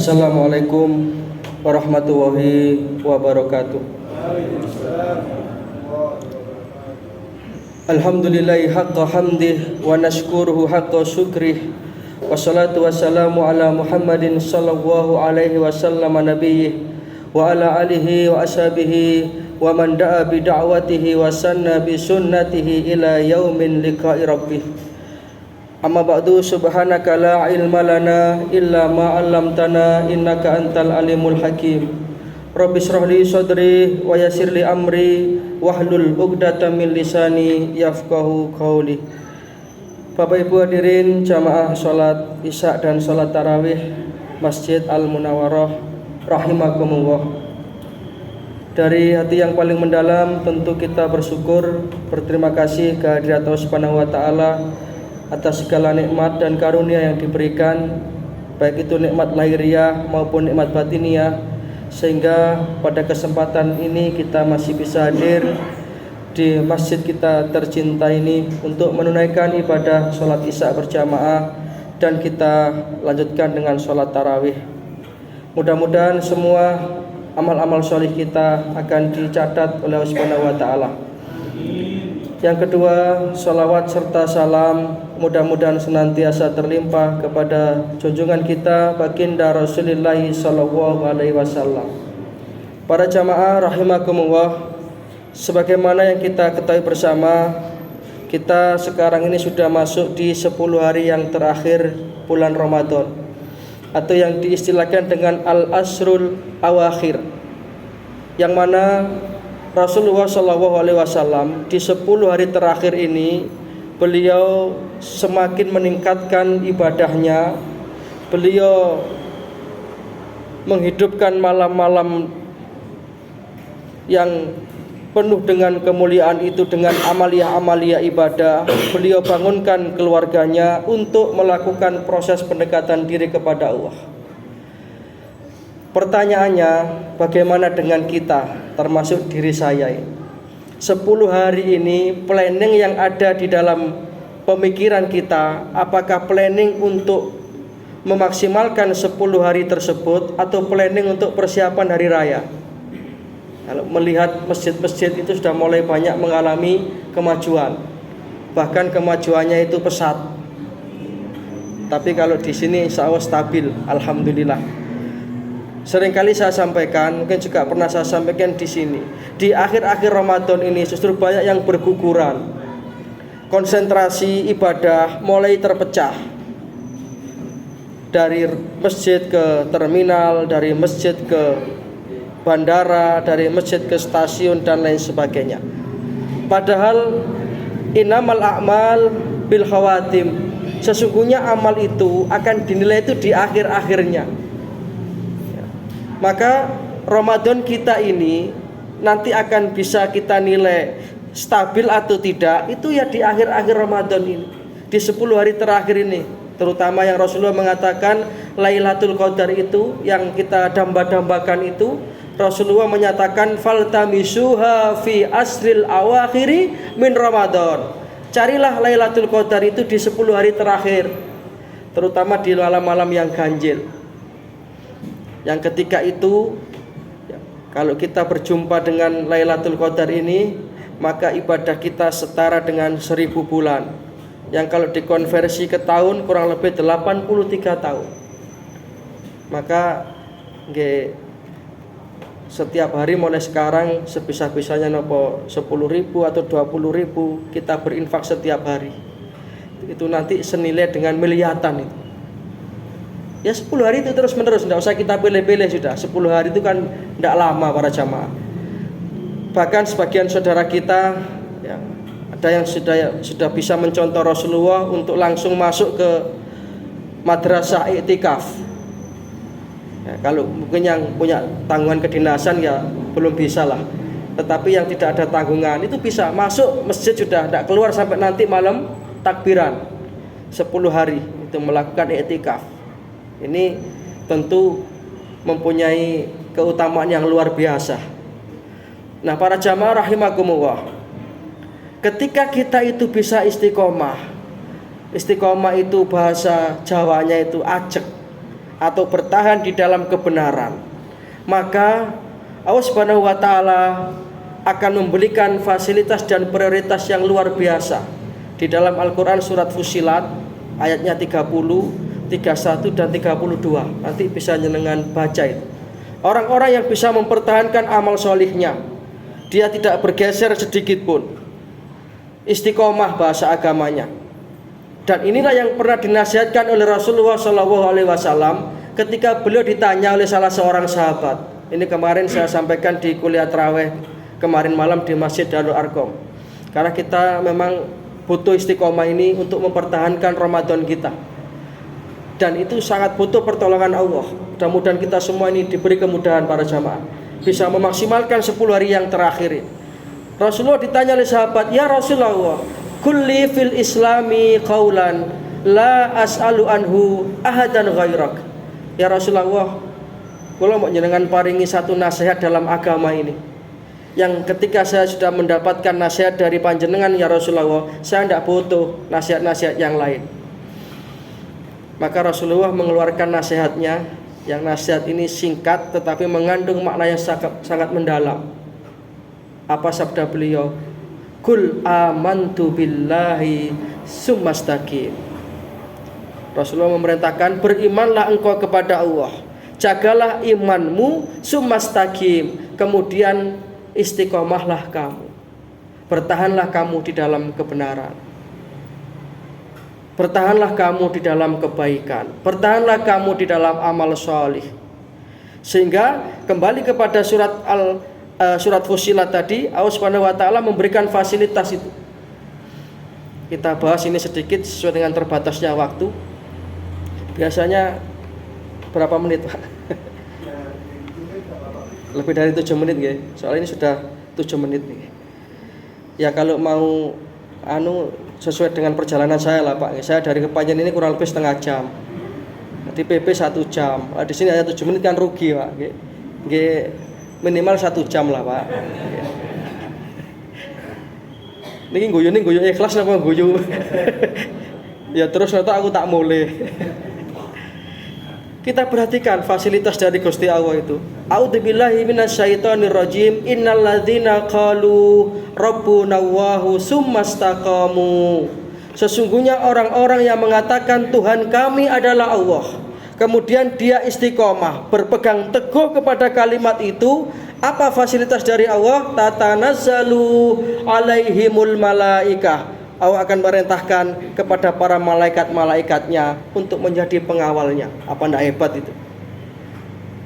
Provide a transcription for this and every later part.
Assalamualaikum warahmatullahi wabarakatuh. Alhamdulillahi haqqa hamdih wa nashkuruhu haqqa syukrih. Wassalatu wassalamu ala Muhammadin sallallahu alaihi wasallam nabiyyih wa ala alihi wa ashabihi wa man da'a bi da'watihi wa sanna bi sunnatihi ila yaumin liqa'i rabbih. Amma ba'du, subhanaka la ilma lana illa ma 'allamtana innaka antal alimul hakim. Rabbi shrah li sadri wa yassir li amri wahlul 'uqdatam min lisani yafqahu qawli. Bapak Ibu hadirin jamaah salat Isya dan salat tarawih Masjid Al-Munawwarah rahimakumullah. Dari hati yang paling mendalam tentu kita bersyukur, berterima kasih kehadirat Allah Subhanahu wa taala atas segala nikmat dan karunia yang diberikan, baik itu nikmat lahiriah maupun nikmat batiniah, sehingga pada kesempatan ini kita masih bisa hadir di masjid kita tercinta ini untuk menunaikan ibadah sholat isya berjamaah dan kita lanjutkan dengan sholat tarawih. Mudah-mudahan semua amal-amal sholih kita akan dicatat oleh Allah Subhanahu wa taala. Yang kedua, salawat serta salam mudah-mudahan senantiasa terlimpah kepada junjungan kita baginda Rasulullah sallallahu alaihi wasallam. Para jamaah rahimakumullah, sebagaimana yang kita ketahui bersama, kita sekarang ini sudah masuk di 10 hari yang terakhir bulan Ramadan, atau yang diistilahkan dengan al-asrul awakhir, yang mana Rasulullah SAW di 10 hari terakhir ini beliau semakin meningkatkan ibadahnya. Beliau menghidupkan malam-malam yang penuh dengan kemuliaan itu dengan amalia-amalia ibadah. Beliau bangunkan keluarganya untuk melakukan proses pendekatan diri kepada Allah. Pertanyaannya, bagaimana dengan kita, termasuk diri saya ini? 10 hari ini planning yang ada di dalam pemikiran kita, apakah planning untuk memaksimalkan 10 hari tersebut atau planning untuk persiapan hari raya? Kalau melihat masjid-masjid itu sudah mulai banyak mengalami kemajuan, bahkan kemajuannya itu pesat. Tapi kalau di sini insya Allah stabil, alhamdulillah. Seringkali saya sampaikan, mungkin juga pernah saya sampaikan di sini. Di akhir-akhir Ramadan ini justru banyak yang berguguran. Konsentrasi ibadah mulai terpecah. Dari masjid ke terminal, dari masjid ke bandara, dari masjid ke stasiun dan lain sebagainya. Padahal innamal a'mal bil khawatim. Sesungguhnya amal itu akan dinilai itu di akhir-akhirnya. Maka Ramadan kita ini nanti akan bisa kita nilai stabil atau tidak itu ya di akhir-akhir Ramadan ini, di 10 hari terakhir ini, terutama yang Rasulullah mengatakan Lailatul Qadar itu yang kita damba-dambakan itu. Rasulullah menyatakan faltamisuha fi asril awakhiri min Ramadan. Carilah Lailatul Qadar itu di 10 hari terakhir, terutama di malam-malam yang ganjil. Yang ketika itu kalau kita berjumpa dengan Lailatul Qadar ini, maka ibadah kita setara dengan 1000 bulan. Yang kalau dikonversi ke tahun kurang lebih 83 tahun. Maka setiap hari mulai sekarang sebisa-bisanya nopo 10.000 atau 20.000 kita berinfak setiap hari. Itu nanti senilai dengan miliatan itu. Ya 10 hari itu terus menerus, tidak usah kita pilih-pilih sudah. 10 hari itu kan tidak lama para jamaah. Bahkan sebagian saudara kita ya, ada yang sudah bisa mencontoh Rasulullah untuk langsung masuk ke madrasah iktikaf. Ya, kalau mungkin yang punya tanggungan kedinasan ya belum bisa lah. Tetapi yang tidak ada tanggungan itu bisa masuk masjid sudah, tidak keluar sampai nanti malam takbiran. 10 hari itu melakukan iktikaf. Ini tentu mempunyai keutamaan yang luar biasa. Nah, para jamaah rahimakumullah, ketika kita itu bisa istiqomah itu bahasa Jawanya itu ajek. atau bertahan di dalam kebenaran, maka Allah Subhanahu wa taala akan memberikan fasilitas dan prioritas yang luar biasa. Di dalam Al-Qur'an surat Fussilat ayatnya 30, 31 dan 32. Nanti bisa jenengan baca itu. Orang-orang yang bisa mempertahankan amal solihnya, dia tidak bergeser sedikit pun, istiqomah bahasa agamanya. Dan inilah yang pernah dinasihatkan oleh Rasulullah SAW ketika beliau ditanya oleh salah seorang sahabat. Ini kemarin saya sampaikan di kuliah tarawih kemarin malam di Masjid Darul Arqam. Karena kita memang butuh istiqomah ini untuk mempertahankan Ramadan kita. Dan itu sangat butuh pertolongan Allah. Mudah-mudahan kita semua ini diberi kemudahan para jamaah, bisa memaksimalkan 10 hari yang terakhir ini. Rasulullah ditanya oleh sahabat, "Ya Rasulullah, kulli fil islami qaulan la as'alu anhu ahadan ghairak." Ya Rasulullah, kalau mau jenengan paringi satu nasihat dalam agama ini, yang ketika saya sudah mendapatkan nasihat dari panjenengan ya Rasulullah, saya tidak butuh nasihat-nasihat yang lain. Maka Rasulullah mengeluarkan nasihatnya, yang nasihat ini singkat tetapi mengandung makna yang sangat mendalam. Apa sabda beliau? Kul amantu billahi summastaqim. Rasulullah memerintahkan, berimanlah engkau kepada Allah, jagalah imanmu, summastaqim, kemudian istiqomahlah kamu, bertahanlah kamu di dalam kebenaran, bertahanlah kamu di dalam kebaikan, bertahanlah kamu di dalam amal solih. Sehingga kembali kepada surat Fussilat tadi, Allah Subhanahu wa taala memberikan fasilitas itu. Kita bahas ini sedikit sesuai dengan terbatasnya waktu. Biasanya berapa menit, Pak? Lebih dari 7 menit ya. Soal ini sudah 7 menit nih. Ya kalau mau sesuai dengan perjalanan saya lah Pak. Saya dari Kepanjen ini kurang lebih setengah jam. Di PP 1 jam. Di sini hanya 7 menit kan rugi Pak. Minimal 1 jam lah Pak. Niki guyu ikhlas apa guyu? Ya terus nata aku tak mulai. Kita perhatikan fasilitas dari Gusti Allah itu. A'udzubillahi minasyaitonirrajim. Innalladzina qalu rabbunallahu summastaqamu. Sesungguhnya orang-orang yang mengatakan Tuhan kami adalah Allah, kemudian dia istiqomah, berpegang teguh kepada kalimat itu. Apa fasilitas dari Allah? Tatanazzalu alaihimul malaikah. Allah akan merintahkan kepada para malaikat-malaikatnya untuk menjadi pengawalnya. Apa enggak hebat itu?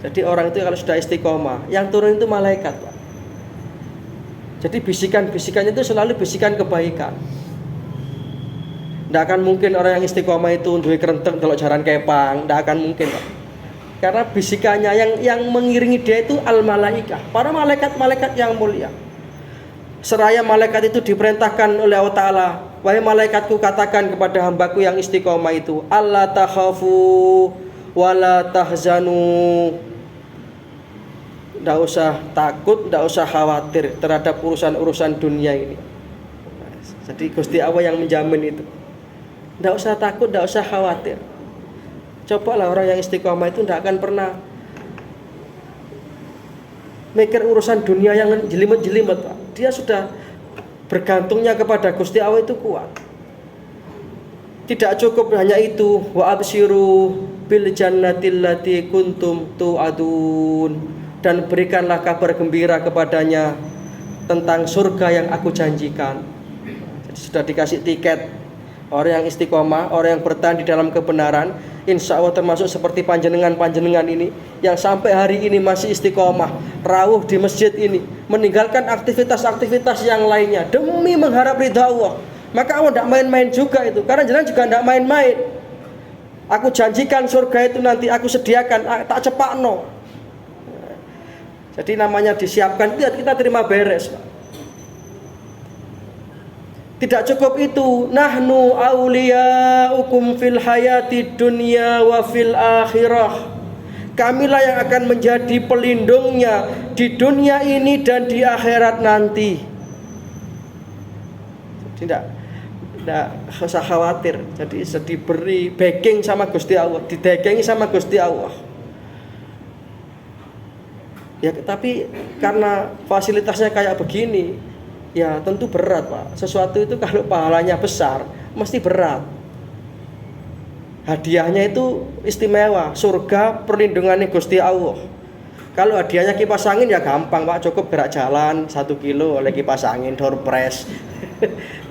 Jadi orang itu kalau sudah istiqomah, yang turun itu malaikat, Pak. Jadi bisikan-bisikannya itu selalu bisikan kebaikan. Tidak akan mungkin orang yang istiqomah itu duwe kerenteng delok jaran kepang, tidak akan mungkin, Pak. Karena bisikannya yang mengiringi dia itu al-malaikah, para malaikat-malaikat yang mulia. Seraya malaikat itu diperintahkan oleh Allah Ta'ala, wahai malaikatku katakan kepada hambaku yang istiqomah itu, alla takhafu wala tahzanu. Tidak usah takut, tidak usah khawatir terhadap urusan-urusan dunia ini. Jadi Gusti Allah yang menjamin itu. Tidak usah takut, tidak usah khawatir. Cobalah orang yang istiqomah itu tidak akan pernah mikir urusan dunia yang jelimet-jelimet, Pak. Dia sudah bergantungnya kepada Gusti Allah itu kuat. Tidak cukup hanya itu, wa absyiru bil jannatil lati kuntum tu'adun, dan berikanlah kabar gembira kepadanya tentang surga yang aku janjikan. Jadi sudah dikasih tiket. Orang yang istiqomah, orang yang bertahan di dalam kebenaran, insya Allah termasuk seperti panjenengan ini yang sampai hari ini masih istiqomah, rawuh di masjid ini, meninggalkan aktivitas-aktivitas yang lainnya demi mengharap ridha Allah. Maka Allah tidak main-main juga itu, karena jenengan juga tidak main-main. Aku janjikan surga itu nanti aku sediakan, tak cepakno. Jadi namanya disiapkan itu kita terima beres, Pak. Tidak cukup itu, nahnu auliyaukum fil hayati dunya wa fil akhirah. Kamilah yang akan menjadi pelindungnya di dunia ini dan di akhirat nanti. Tidak. Nggak usah khawatir. Jadi diberi backing sama Gusti Allah, didekengi sama Gusti Allah. Ya, tapi karena fasilitasnya kayak begini, ya tentu berat, Pak. Sesuatu itu kalau pahalanya besar, mesti berat. Hadiahnya itu istimewa, surga perlindungannya Gusti Allah. Kalau hadiahnya kipas angin ya gampang, Pak, cukup gerak jalan 1 kilo oleh kipas angin, door press.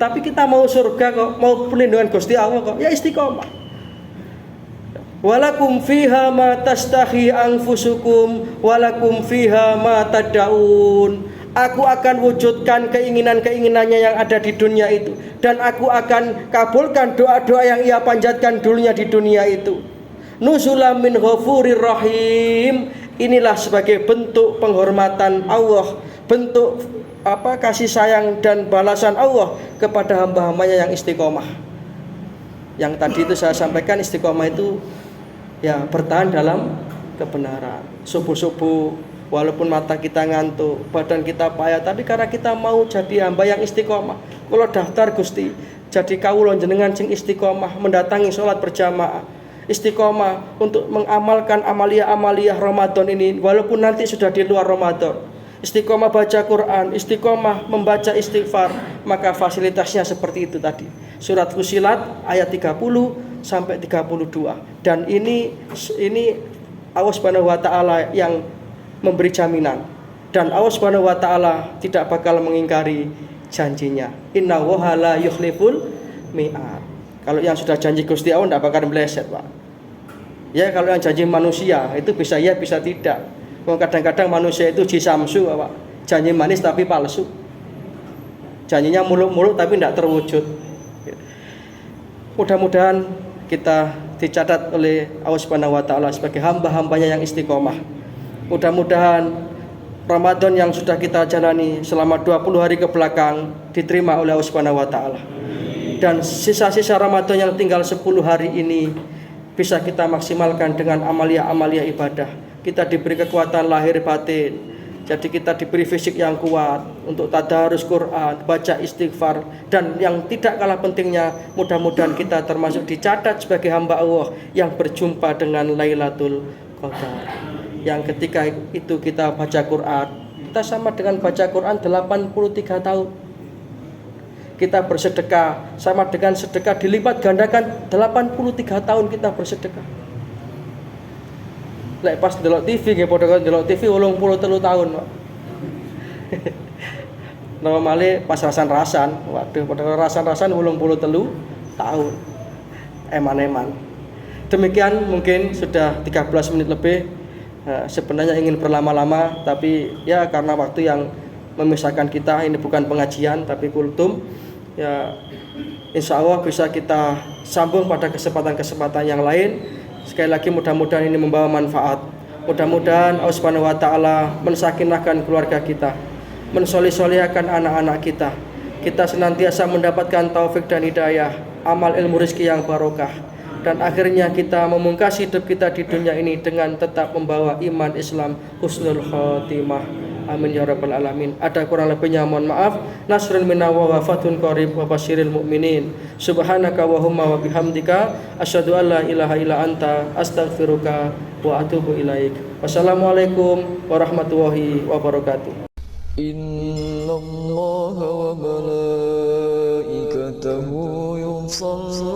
Tapi kita mau surga kok, mau perlindungan Gusti Allah kok, ya istiqomah. Walakum fiha ma tastahi anfusukum walakum fiha ma tad'un. Aku akan wujudkan keinginan-keinginannya yang ada di dunia itu, dan aku akan kabulkan doa-doa yang ia panjatkan dulunya di dunia itu. Nuzulam min ghafurir rahim. Inilah sebagai bentuk penghormatan Allah, bentuk kasih sayang dan balasan Allah kepada hamba-hambanya yang istiqomah. Yang tadi itu saya sampaikan, istiqomah itu ya bertahan dalam kebenaran. Subuh-subuh walaupun mata kita ngantuk, badan kita payah, tapi karena kita mau jadi hamba yang istiqomah. Kalau daftar Gusti, jadi kawula jenengan sing istiqomah mendatangi sholat berjamaah, istiqomah untuk mengamalkan amalia-amalia Ramadan ini walaupun nanti sudah di luar Ramadan. Istiqomah baca Quran, istiqomah membaca istighfar, maka fasilitasnya seperti itu tadi. Surat Fussilat ayat 30 sampai 32. Dan ini Allah Subhanahu wa taala yang memberi jaminan, dan Allah Subhanahu wa taala tidak bakal mengingkari janjinya. Innallaha la yukhliful mi'ad. Kalau yang sudah janji Gusti Allah tidak bakal meleset, Pak. Ya, kalau yang janji manusia itu bisa ya bisa tidak. Kadang-kadang manusia itu jisamsu, Pak. Janji manis tapi palsu. Janjinya muluk-muluk tapi tidak terwujud. Mudah-mudahan kita dicatat oleh Allah Subhanahu wa taala sebagai hamba-hambanya yang istiqomah. Mudah-mudahan Ramadan yang sudah kita jalani selama 20 hari ke belakang diterima oleh Allah Subhanahu wa taala. Dan sisa-sisa Ramadan yang tinggal 10 hari ini bisa kita maksimalkan dengan amalia-amalia ibadah. Kita diberi kekuatan lahir batin, jadi kita diberi fisik yang kuat untuk tadarus Quran, baca istighfar, dan yang tidak kalah pentingnya, mudah-mudahan kita termasuk dicatat sebagai hamba Allah yang berjumpa dengan Lailatul Qadar. Yang ketika itu kita baca Quran, kita sama dengan baca Quran 83 tahun. Kita bersedekah sama dengan sedekah dilipat gandakan 83 tahun kita bersedekah. Lek pas delok TV nggih padha karo delok TV 83 tahun, Pak. Normale pas rasan-rasan, waduh padha karo rasan-rasan 83 tahun. Eman-eman. Demikian mungkin sudah 13 menit lebih. Sebenarnya ingin berlama-lama, tapi ya karena waktu yang memisahkan kita, ini bukan pengajian tapi kultum. Ya, insya Allah bisa kita sambung pada kesempatan-kesempatan yang lain. Sekali lagi mudah-mudahan ini membawa manfaat. Mudah-mudahan Allah Subhanahu wa taala mensakinahkan keluarga kita, mensolih-solihkan anak-anak kita. Kita senantiasa mendapatkan taufik dan hidayah, amal ilmu rezeki yang barokah, dan akhirnya kita memungkasi hidup kita di dunia ini dengan tetap membawa iman Islam husnul khotimah. Amin ya rabbal alamin. Ada kurang lebihnya mohon maaf. Nasrun minna wa wafatun qarib wa basyiril mu'minin. Subhanaka wa humma wa bihamdika asyhadu an la ilaha illa anta astaghfiruka wa atubu ilaik. Wassalamualaikum warahmatullahi wabarakatuh. Innallaha wa malaikatahu yusalluna